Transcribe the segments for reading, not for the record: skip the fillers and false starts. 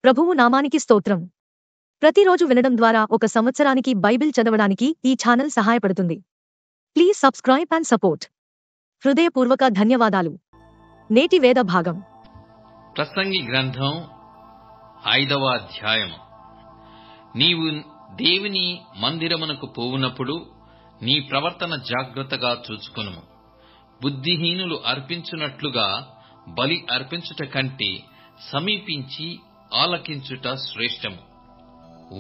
ప్రభువు నామానికి స్తోత్రం. ప్రతిరోజు వినడం ద్వారా ఒక సంవత్సరానికి బైబిల్ చదవడానికి ఈ ఛానల్ సహాయపడుతుంది. Please subscribe and support. హృదయపూర్వక ధన్యవాదాలు. నేటి వేద భాగం ప్రసంగి గ్రంథం 5వ అధ్యాయము. నీవు దేవుని మందిరమునకు పోవునప్పుడు నీ ప్రవర్తన జాగ్రత్తగా చూచుకొనుము. బుద్ధిహీనులు అర్పించునట్లుగా బలి అర్పించుట కంటే సమీపించి ఆలకించుట శ్రేష్టము.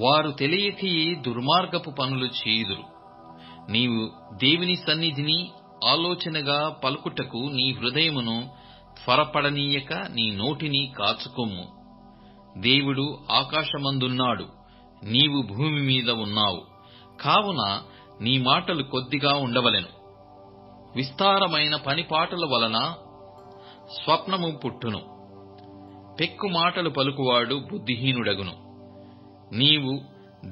వారు తెలియకయే దుర్మార్గపు పనులు చేయుదురు. నీవు దేవుని సన్నిధిని ఆలోచనగా పలుకుటకు నీ హృదయమును త్వరపడనీయక నీ నోటిని కాచుకొమ్ము. దేవుడు ఆకాశమందున్నాడు, నీవు భూమి మీద ఉన్నావు. కావున నీ మాటలు కొద్దిగా ఉండవలెను. విస్తారమైన పనిపాటల వలన స్వప్నము పుట్టును. పెక్కు మాటలు పలుకువాడు బుద్ధిహీనుడగును. నీవు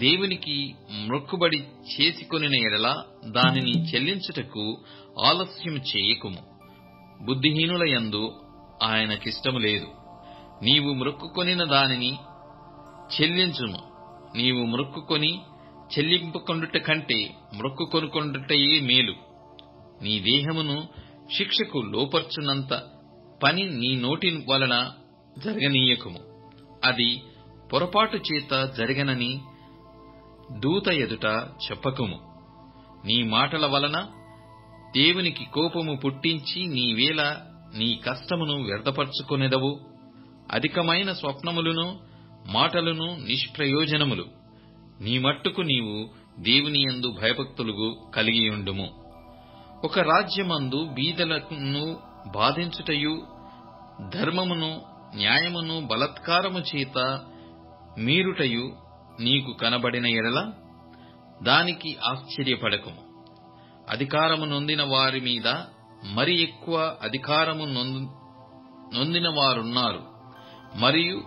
దేవునికి మ్రొక్కుబడి చేసుకొనిన ఎడల దానిని చెల్లించుటకు ఆలస్యము చేయకుము. బుద్ధిహీనుల యందు ఆయనకిష్టము లేదు. నీవు మ్రొక్కుకొనిన దానిని చెల్లించుము. నీవు మ్రొక్కుకొని చెల్లింపుకొనుట కంటే మ్రొక్కుకొనుకొనుటయే మేలు. నీ దేహమును శిక్షకు లోపర్చునంత పని నీ నోటి వలన జరగనీయకుము. అది పొరపాటు చేత జరగనని దూత ఎదుట చెప్పకుము. నీ మాటల వలన దేవునికి కోపము పుట్టించి నీవేళ నీ కష్టమును వ్యర్థపరచుకొనెదవు. అధికమైన స్వప్నములను మాటలను నిష్ప్రయోజనములు. నీ మట్టుకు నీవు దేవుని యందు భయభక్తులు కలిగియుండుము. ఒక రాజ్యమందు బీదలను బాధించుటయు ధర్మమును న్యాయమును బలత్కారము చేత మీరుటయు నీకు కనబడిన ఎడల దానికి ఆశ్చర్యపడకుము. అధికారము నొందిన వారి మీద మరి ఎక్కువ అధికారము నొందిన వారున్నారు, మరియు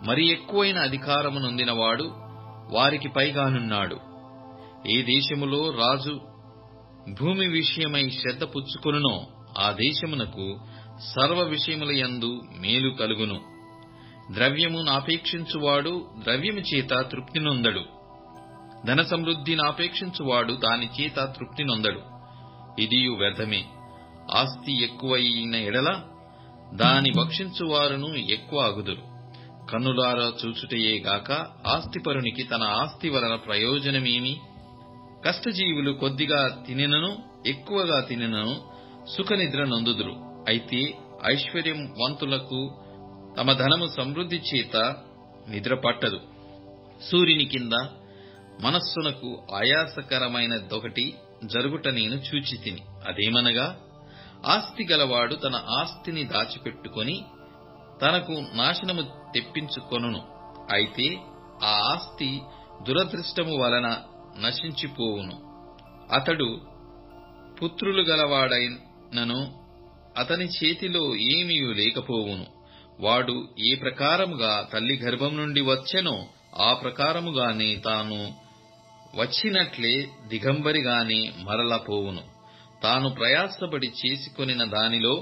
మరి ఎక్కువైన అధికారము నొందినవాడు వారికి పైగానున్నాడు. ఏ దేశములో రాజు భూమి విషయమై శ్రద్ధ పుచ్చుకొనునో ఆ దేశమునకు సర్వ విషయముల యందు మేలు కలుగును. ద్రవ్యమును ఆపేక్షించువాడు ద్రవ్యము చేత తృప్తి నొందడు. ధన సమృద్ధిని ఆపేక్షించువాడు దాని చేత తృప్తి నొందడు. ఇదియు వ్యర్థమే. ఆస్తి ఎక్కువైన ఎడల దాని భక్షించువారును ఎక్కువ అగుదురు. కన్నులారా చూచుటయే గాక ఆస్తిపరునికి తన ఆస్తి వలన ప్రయోజనమేమి? కష్టజీవులు కొద్దిగా తినెనను ఎక్కువగా తినెనను సుఖనిద్ర నొందుదురు. అయితే ఐశ్వర్యవంతులకు తమ ధనము సమృద్ధి చేత నిద్ర పట్టదు. సూర్యుని కింద మనస్సునకు ఆయాసకరమైనదొకటి జరుగుట నేను చూచితిని. అదేమనగా, ఆస్తి గలవాడు తన ఆస్తిని దాచిపెట్టుకొని తనకు నాశనము తెప్పించుకొనును. అయితే ఆ ఆస్తి దురదృష్టము వలన నశించిపోవును. అతడు పుత్రులు గలవాడైనను అతని చేతిలో ఏమీయూ లేకపోవును. వాడు ఏ ప్రకారముగా తల్లి గర్భం నుండి వచ్చెనో ఆ ప్రకారముగానే తాను వచ్చినట్లే దిగంబరిగానే మరల పోవును. తాను ప్రయాసపడి చేసుకొనిన దానిలో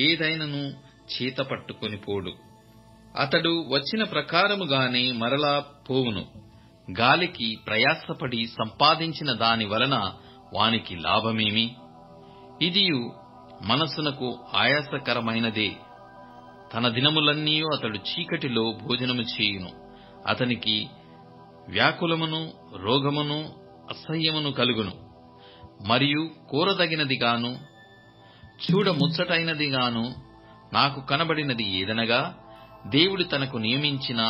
ఏదైనను చేత పట్టుకొని పోడు. అతడు వచ్చిన ప్రకారముగానే మరలా పోవును. గాలికి ప్రయాసపడి సంపాదించిన దాని వలన వానికి లాభమేమి? ఇదియు మనస్సునకు ఆయాసకరమైనదే. తన దినములన్నీ అతడు చీకటిలో భోజనము చేయును. అతనికి వ్యాకులమును రోగమును అసహ్యమును కలుగును. మరియు కోరదగినదిగాను చూడముచ్చటైనదిగాను నాకు కనబడినది ఏదనగా, దేవుడు తనకు నియమించిన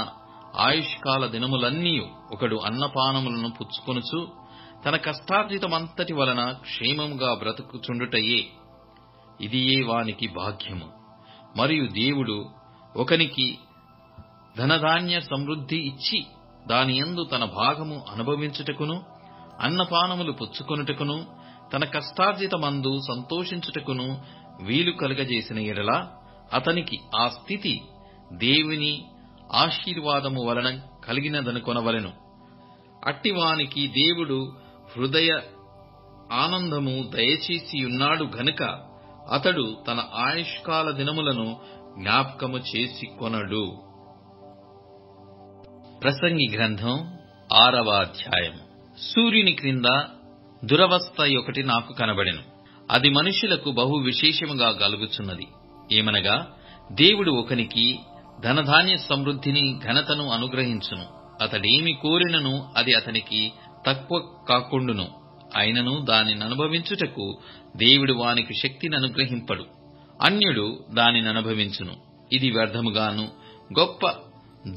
ఆయుష్కాల దినములన్నీ ఒకడు అన్నపానములను పుచ్చుకొనుచు తన కష్టార్జితమంతటి వలన క్షేమముగా బ్రతుకుచుండుటయే. ఇదియే వానికి భాగ్యము. మరియు దేవుడు ఒకనికి ధనధాన్య సమృద్ధి ఇచ్చి దానియందు తన భాగము అనుభవించుటకును అన్నపానములు పుచ్చుకొనుటకును తన కష్టార్జితమందు సంతోషించుటకును వీలు కలుగజేసిన ఎడల అతనికి ఆ స్థితి దేవుని ఆశీర్వాదము వలన కలిగినదనుకొనవలెను. అట్టివానికి దేవుడు హృదయ ఆనందము దయచేసియున్నాడు గనుక అతడు తన ఆయుష్కాల దినములను జ్ఞాపకము చేసుకొనడు. ప్రసంగి గ్రంథం 6వ అధ్యాయం. సూర్యుని క్రింద దురవస్థ ఒకటి నాకు కనబడెను. అది మనుషులకు బహు విశేషముగా కలుగుచున్నది. ఏమనగా, దేవుడు ఒకనికి ధనధాన్య సమృద్ధిని ఘనతను అనుగ్రహించును. అతడేమి కోరినను అది అతనికి తక్కువ కాకుండును. అయినను దానిని అనుభవించుటకు దేవుడు వానికి శక్తిని అనుగ్రహింపడు. అన్యుడు దానిని అనుభవించును. ఇది వ్యర్థముగాను గొప్ప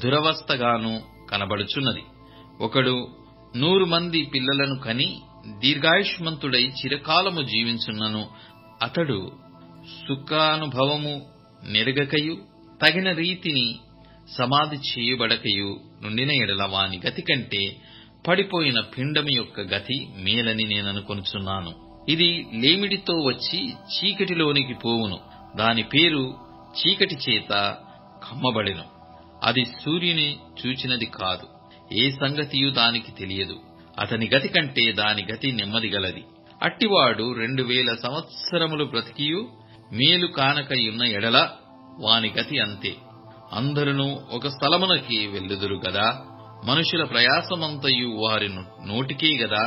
దురవస్థగాను కనబడుచున్నది. ఒకడు 100 మంది పిల్లలను కని దీర్ఘాయుష్మంతుడై చిరకాలము జీవించున్నను అతడు సుఖానుభవము నెరగకయు తగిన రీతిని సమాధి చేయబడకయు నుండిన ఎడల వాని గతి కంటే పడిపోయిన పిండము యొక్క గతి మేలని నేననుకొనుచున్నాను. ఇది లేమిడితో వచ్చి చీకటిలోనికి పోవును. దాని పేరు చీకటి చేత కమ్మబడెను. అది సూర్యుని చూచినది కాదు, ఏ సంగతియు దానికి తెలియదు. అతని గతి కంటే దాని గతి నెమ్మదిగలది. అట్టివాడు 2000 సంవత్సరములు బ్రతికియు మేలు కానకయున్న ఎడల వాని గతి అంతే. అందరును ఒక స్థలమునకి వెళ్ళుదురు గదా. మనుషుల ప్రయాసమంతయు వారి నోటికే గదా.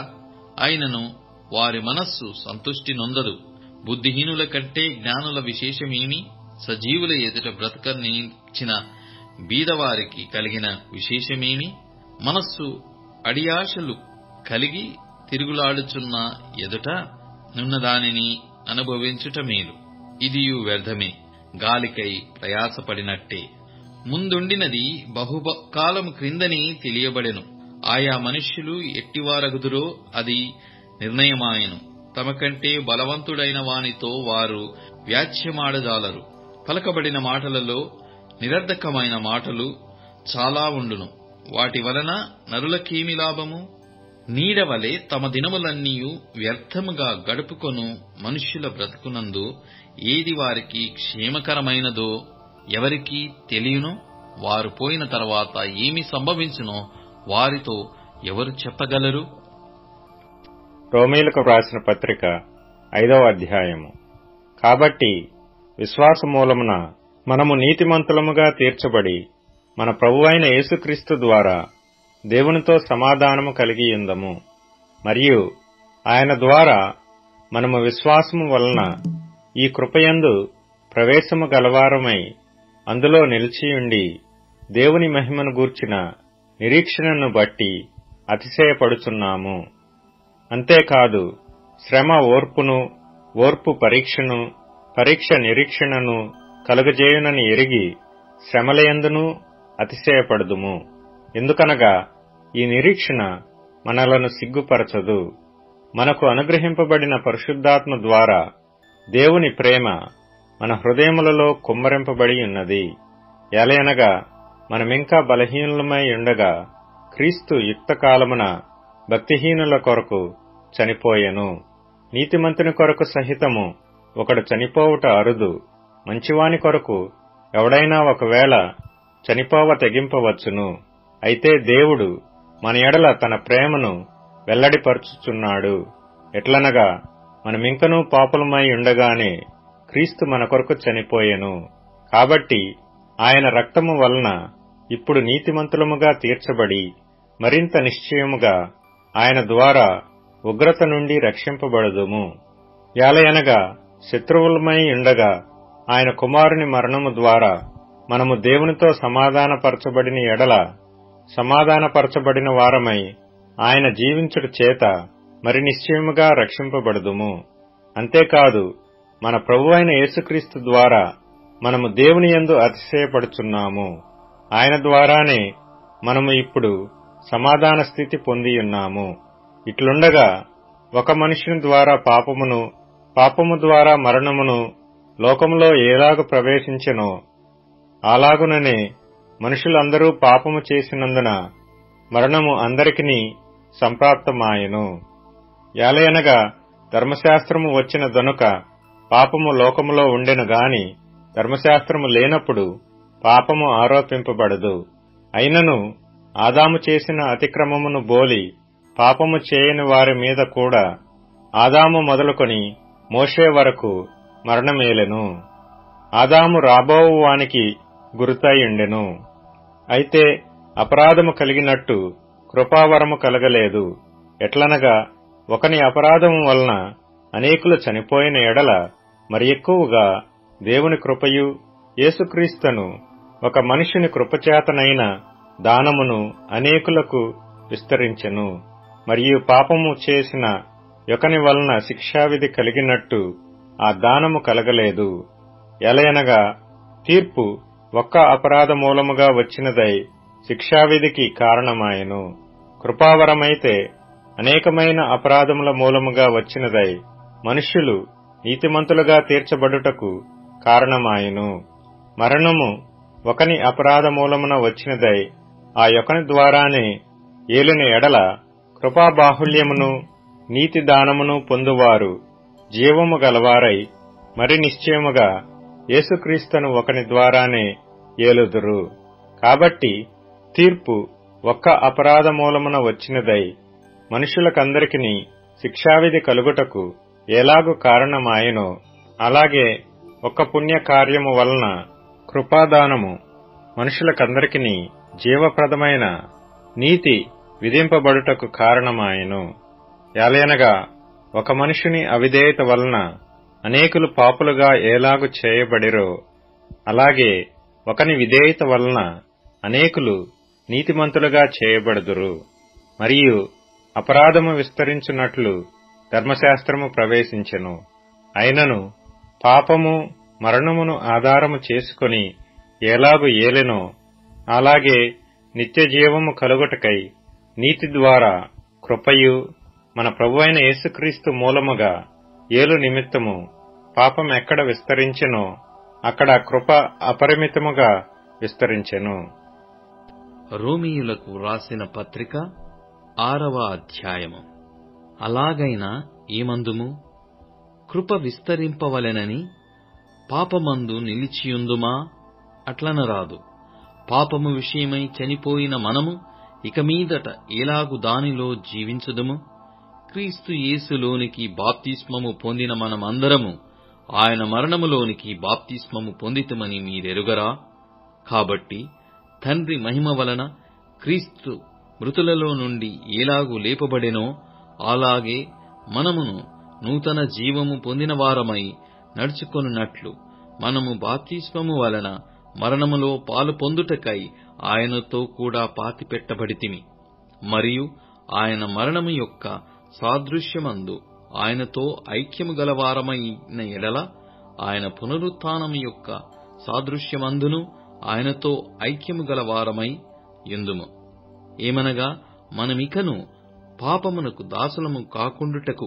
అయినను వారి మనస్సు సంతుష్టి నొందదు. బుద్ధిహీనుల కంటే జ్ఞానుల విశేషమేమి? సజీవుల ఎదుట బ్రతక నిలిచిన బీదవారికి కలిగిన విశేషమేమి? మనస్సు అడియాశలు కలిగి తిరుగులాడుచున్న ఎదుట నున్నదానిని అనుభవించుట మేలు. ఇదియు వ్యర్థమే, గాలికై ప్రయాసపడినట్టే. ముందుండినది బహుకాలము క్రిందని తెలియబడెను. ఆయా మనుష్యులు ఎట్టివారగుదురో అది నిర్ణయమాయెను. తమ కంటే బలవంతుడైన వానితో వారు వ్యాజ్యమాడజాలరు. పలకబడిన మాటలలో నిరర్ధకమైన మాటలు చాలా ఉండును. వాటి వలన నరులకేమి లాభము? నీడవలే తమ దినములన్నీయు వ్యర్థముగా గడుపుకొను మనుష్యుల బ్రతుకునందు ఏది వారికి క్షేమకరమైనదో ఎవరికి తెలియను? వారు పోయిన తర్వాత ఏమి సంభవించునో వారితో ఎవరు చెప్పగలరు? రోమీయులకు వ్రాసిన పత్రిక 5వ అధ్యాయము. కాబట్టి విశ్వాస మూలమున మనము నీతిమంతులముగా తీర్చబడి మన ప్రభువైన యేసుక్రీస్తు ద్వారా దేవునితో సమాధానము కలిగియుందము. మరియు ఆయన ద్వారా మనము విశ్వాసము వలన ఈ కృపయందు ప్రవేశము గలవారమై అందులో నిలిచియుండి దేవుని మహిమను గూర్చిన నిరీక్షణను బట్టి అతిశయపడుచున్నాము. అంతేకాదు, శ్రమ ఓర్పును, ఓర్పు పరీక్షను, పరీక్ష నిరీక్షణను కలుగజేయునని ఎరిగి శ్రమలయందును అతిశయపడుదుము. ఎందుకనగా ఈ నిరీక్షణ మనలను సిగ్గుపరచదు. మనకు అనుగ్రహింపబడిన పరిశుద్ధాత్మ ద్వారా దేవుని ప్రేమ మన హృదయములలో కుమ్మరింపబడి ఉన్నది. ఎలయనగా మనమింకా బలహీనులమై ఉండగా క్రీస్తు యుక్తకాలమున భక్తిహీనుల కొరకు చనిపోయెను. నీతిమంతుని కొరకు సహితము ఒకడు చనిపోవుట అరుదు. మంచివాని కొరకు ఎవడైనా ఒకవేళ చనిపోవ తెగింపవచ్చును. అయితే దేవుడు మన ఎడల తన ప్రేమను వెల్లడిపరుచుచున్నాడు. ఎట్లనగా మనమింకనూ పాపులమై ఉండగానే క్రీస్తు మన కొరకు చనిపోయెను. కాబట్టి ఆయన రక్తము వలన ఇప్పుడు నీతిమంతులముగా తీర్చబడి మరింత నిశ్చయముగా ఆయన ద్వారా ఉగ్రత నుండి రక్షింపబడుదుము. యాలయనగా శత్రువులమై ఉండగా ఆయన కుమారుని మరణము ద్వారా మనము దేవునితో సమాధానపరచబడిన ఎడల సమాధానపరచబడిన వారమై ఆయన జీవించుట చేత మరి నిశ్చయముగా రక్షింపబడుదుము. అంతేకాదు, మన ప్రభువైన యేసుక్రీస్తు ద్వారా మనము దేవుని యందు అతిశయపడుచున్నాము. ఆయన ద్వారానే మనము ఇప్పుడు సమాధాన స్థితి పొందియున్నాము. ఇట్లుండగా ఒక మనుషుని ద్వారా పాపమును, పాపము ద్వారా మరణమును లోకములో ఎలాగు ప్రవేశించెనో అలాగుననే మనుషులందరూ పాపము చేసినందున మరణము అందరికిని సంప్రాప్తమాయెను. యాలయనగా ధర్మశాస్త్రము వచ్చిన దనుక పాపము లోకములో ఉండెను గాని ధర్మశాస్త్రము లేనప్పుడు పాపము ఆరోపింపబడదు. అయినను ఆదాము చేసిన అతిక్రమమును బోలి పాపము చేయని వారి మీద కూడా ఆదాము మొదలుకొని మోషే వరకు మరణమేలెను. ఆదాము రాబోవు వానికి గురుతయుండెను. అయితే అపరాధము కలిగినట్టు కృపావరము కలగలేదు. ఎట్లనగా ఒకని అపరాధము వలన అనేకులు చనిపోయిన ఎడల మరి ఎక్కువగా దేవుని కృపయు యేసుక్రీస్తును ఒక మనిషిని కృపచేతనైన దానమును అనేకులకు విస్తరించెను. మరియు పాపము చేసిన ఒకని వలన శిక్షావిధి కలిగినట్టు ఆ దానము కలగలేదు. ఎలయనగా తీర్పు ఒక్క అపరాధ మూలముగా వచ్చినదై శిక్షావిధికి కారణమాయెను. కృపావరమైతే అనేకమైన అపరాధముల మూలముగా వచ్చినదై మనుష్యులు నీతిమంతులుగా తీర్చబడుటకు కారణమాయెను. మరణము ఒకని అపరాధ మూలమున వచ్చినదై ఆ యొకని ద్వారానే ఏలిన ఎడల కృపాబాహుళ్యమును నీతి దానమును పొందువారు జీవము గలవారై మరి నిశ్చయముగా యేసుక్రీస్తును ఒకని ద్వారానే ఏలుదురు. కాబట్టి తీర్పు ఒక్క అపరాధ మూలమున వచ్చినదై మనుషులకందరికీ శిక్షావిధి కలుగుటకు ఎలాగు కారణమాయెనో అలాగే ఒక్క పుణ్యకార్యము వలన కృపాదానము మనుషులకందరికీ జీవప్రదమైన నీతి విధింపబడుటకు కారణమాయెను. ఎలయనగా ఒక మనుషుని అవిధేయత వలన అనేకులు పాపులుగా ఎలాగు చేయబడిరో అలాగే ఒకని విధేయత వలన అనేకులు నీతిమంతులుగా చేయబడుదురు. మరియు అపరాధము విస్తరించున్నట్లు ధర్మశాస్త్రము ప్రవేశించెను. అయినను పాపము మరణమును ఆధారము చేసుకొని ఎలాగు ఏలెనో అలాగే నిత్యజీవము కలుగుటకై నీతి ద్వారా కృపయు మన ప్రభువైన యేసుక్రీస్తు మూలముగా ఏలు నిమిత్తము పాపం ఎక్కడ విస్తరించెనో అక్కడ కృప అపరిమితముగా విస్తరించెను. రోమీయులకు రాసిన పత్రిక 6వ అధ్యాయము. అలాగైనా ఏమందుము? కృప విస్తరింపవలెనని పాపమందు నిలిచియుందుమా? అట్లనరాదు. పాపము విషయమై చనిపోయిన మనము ఇక మీదట ఎలాగు దానిలో జీవించుదుము? క్రీస్తు యేసులోనికి బాప్తిస్మము పొందిన మనమందరము ఆయన మరణములోనికి బాప్తిస్మము పొందితమని మీరెరుగరా? కాబట్టి తండ్రి మహిమ వలన క్రీస్తు మృతులలో నుండి ఎలాగు లేపబడెనో అలాగే మనమును నూతన జీవము పొందిన వారమై నడుచుకొనున్నట్లు మనము బాప్తిస్మము వలన మరణములో పాలు పొందుటకై ఆయనతో కూడా పాతిపెట్టబడితిమి. మరియు ఆయన మరణము యొక్క సాదృశ్యమందు ఆయనతో ఐక్యము గలవారమైన ఎడల ఆయన పునరుత్థానము యొక్క సాదృశ్యమందును ఆయనతో ఐక్యము గలవారమై యుందుము. ఏమనగా మనమికను పాపమునకు దాసులము కాకుండుటకు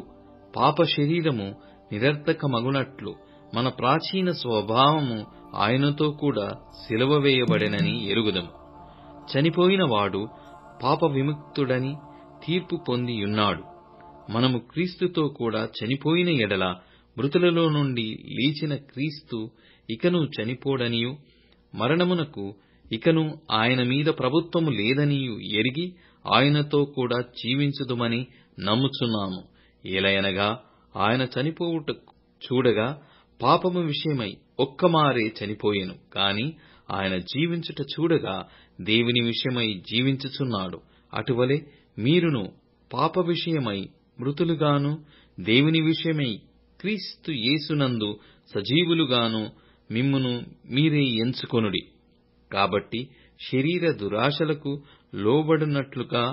పాప శరీరము నిరర్థకమగునట్లు మన ప్రాచీన స్వభావము ఆయనతో కూడా సిలువ వేయబడెనని ఎరుగుదము. చనిపోయిన వాడు పాప విముక్తుడని తీర్పు పొందియున్నాడు. మనము క్రీస్తుతో కూడా చనిపోయిన ఎడల మృతులలో నుండి లేచిన క్రీస్తు ఇకను చనిపోడనియు మరణమునకు ఇకను ఆయన మీద ప్రభుత్వము లేదనియు ఎరిగి ఆయనతో కూడా జీవించుదుమని నమ్ముచున్నాము. ఏలయనగా ఆయన చనిపోవుట చూడగా పాపము విషయమై ఒక్కమారే చనిపోయెను. కాని ఆయన జీవించుట చూడగా దేవుని విషయమై జీవించుచున్నాడు. అటువలే మీరును పాప విషయమై మృతులుగాను దేవుని విషయమై క్రీస్తు యేసునందు సజీవులుగాను మిమ్మును మీరే ఎంచుకొనుడి. కాబట్టి శరీర దురాశలకు లోబడినట్లుగా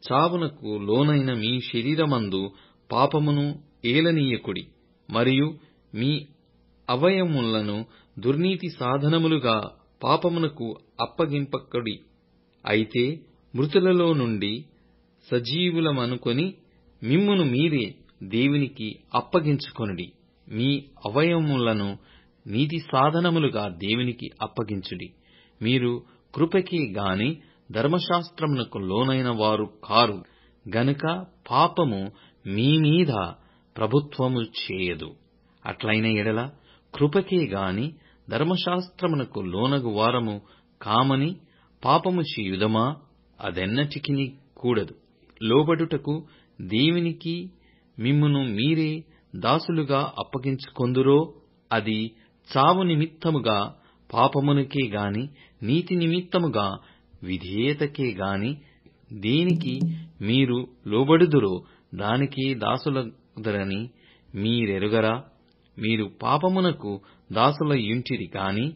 చావునకు లోనైన మీ శరీరమందు పాపమును ఏలనీయకుడి. మరియు మీ అవయములను దుర్నీతి సాధనములుగా పాపమునకు అప్పగింపకుడి. అయితే మృతులలో నుండి సజీవులమనుకొని మిమ్మును మీరే దేవునికి అప్పగించుకొనుడి. మీ అవయములను నీతి సాధనములుగా దేవునికి అప్పగించుడి. మీరు కృపకే గాని ధర్మశాస్త్రమునకు లోనైన వారు కారు గనుక పాపము మీ మీద ప్రభుత్వము చేయదు. అట్లైన ఎడల కృపకే గాని ధర్మశాస్త్రమునకు లోనగు వారము కామని పాపము చేయుదమా? అదెన్నటికిని కూడదు. లోబడుటకు దేవునికి మిమ్మును మీరే దాసులుగా అప్పగించుకొందురో అది చావు నిమిత్తముగా పాపమునకే గాని నీతి నిమిత్తముగా విధేయతకే గాని దేనికి మీరు లోబడుదురో దానికే దాసులగుదరని మీరెరుగరా? మీరు పాపమునకు దాసులయ్యుంటిరి కాని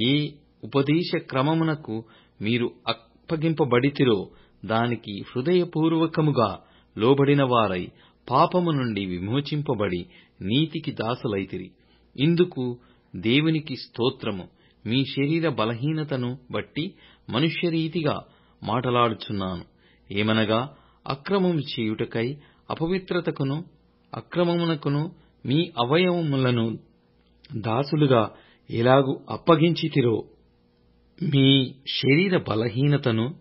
ఏ ఉపదేశ క్రమమునకు మీరు అప్పగింపబడితిరో దానికి హృదయపూర్వకముగా లోబడిన వారై పాపము నుండి విమోచింపబడి నీతికి దాసులైతిరి. ఇందుకు దేవునికి స్తోత్రము. మీ శరీర బలహీనతను బట్టి మనుష్యరీతిగా మాటలాడుచున్నాను. ఏమనగా అక్రమము చేయుటకై అపవిత్రతకును అక్రమమునకును మీ అవయవములను దాసులుగా ఎలాగు అప్పగించితిరో మీ శరీర బలహీనతను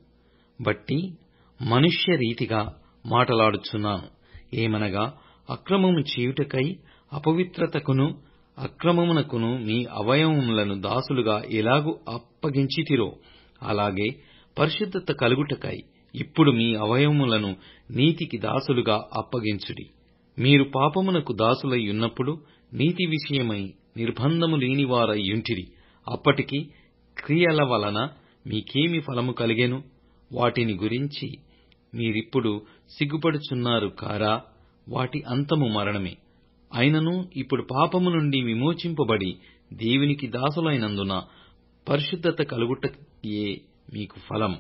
బట్టి మనుష్యరీతిగా మాటలాడుచున్నాను. ఏమనగా అక్రమము చేయుటకై అపవిత్రతకును అక్రమమునకును మీ అవయవములను దాసులుగా ఎలాగు అప్పగించితిరో అలాగే పరిశుద్ధత కలుగుటకై ఇప్పుడు మీ అవయవములను నీతికి దాసులుగా అప్పగించుడి. మీరు పాపమునకు దాసులై ఉన్నప్పుడు నీతి విషయమై నిర్బంధము లేనివారయ్యుంటిరి. అప్పటికి క్రియల వలన మీకేమి ఫలము కలిగెను? వాటిని గురించి మీరిప్పుడు సిగ్గుపడుచున్నారు కారా? వాటి అంతము మరణమే. అయినను ఇప్పుడు పాపము నుండి విమోచింపబడి దేవునికి దాసులైనందున పరిశుద్ధత కలుగుటయే మీకు ఫలము.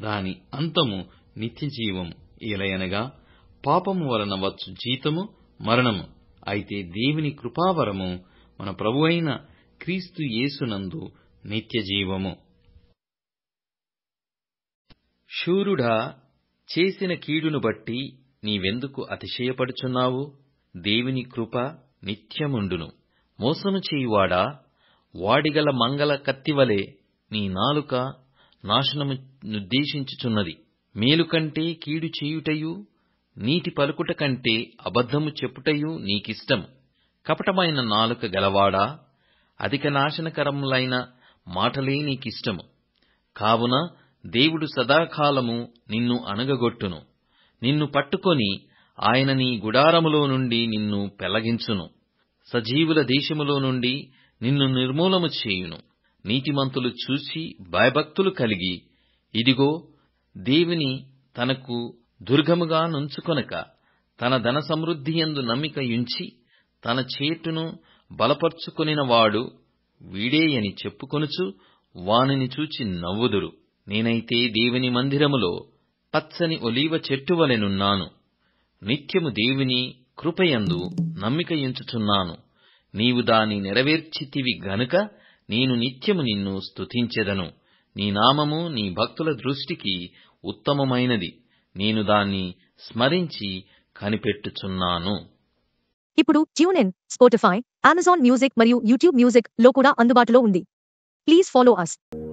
దాని అంతము నిత్యజీవము. ఏలయనగా పాపము వలన వచ్చు జీతము మరణము. అయితే దేవుని కృపావరము మన ప్రభువైన క్రీస్తు యేసునందు నిత్యజీవము. శూరుడా, చేసిన కీడును బట్టి నీవెందుకు అతిశయపడుచున్నావు? దేవుని కృప నిత్యముండును. మోసము చేయువాడా, వాడిగల మంగళ కత్తివలె నీ నాలుక నాశనము నుద్దేశించుచున్నది. మేలు కంటే కీడు చేయుటయు, నీతి పలుకుట కంటే అబద్ధము చెప్పుటయు నీకిష్టము. కపటమైన నాలుక గలవాడా, అధిక నాశనకరములైన మాటలే నీకిష్టము. కావున దేవుడు సదాకాలము నిన్ను అణగగొట్టును. నిన్ను పట్టుకొని ఆయన నీ గుడారములో నుండి నిన్ను పెళ్లగించును. సజీవుల దేశములో నుండి నిన్ను నిర్మూలము చేయును. నీతిమంతులు చూసి భయభక్తులు కలిగి, ఇదిగో దేవుని తనకు దుర్గముగా నుంచుకొనక తన ధన సమృద్ధియందు నమ్మికయుంచి తన చేటును బలపర్చుకొనినవాడు వీడేయని చెప్పుకొనుచు వానిని చూచి నవ్వుదురు. నేనైతే దేవుని మందిరములో పచ్చని ఒలీవ చెట్టువలెనున్నాను. నిత్యము దేవుని కృపయందు నమ్మికయుంచుచున్నాను. నీవు దాని నెరవేర్చితివి గనుక నేను నిత్యము నిన్ను స్తుతించెదను. నీ నామము నీ భక్తుల దృష్టికి ఉత్తమమైనది. నేను దాన్ని స్మరించి కనిపెట్టుచున్నాను. ఇప్పుడు tune in, Spotify, Amazon music మరియు యూట్యూబ్ మ్యూజిక్ లో కూడా అందుబాటులో ఉంది. Please follow us.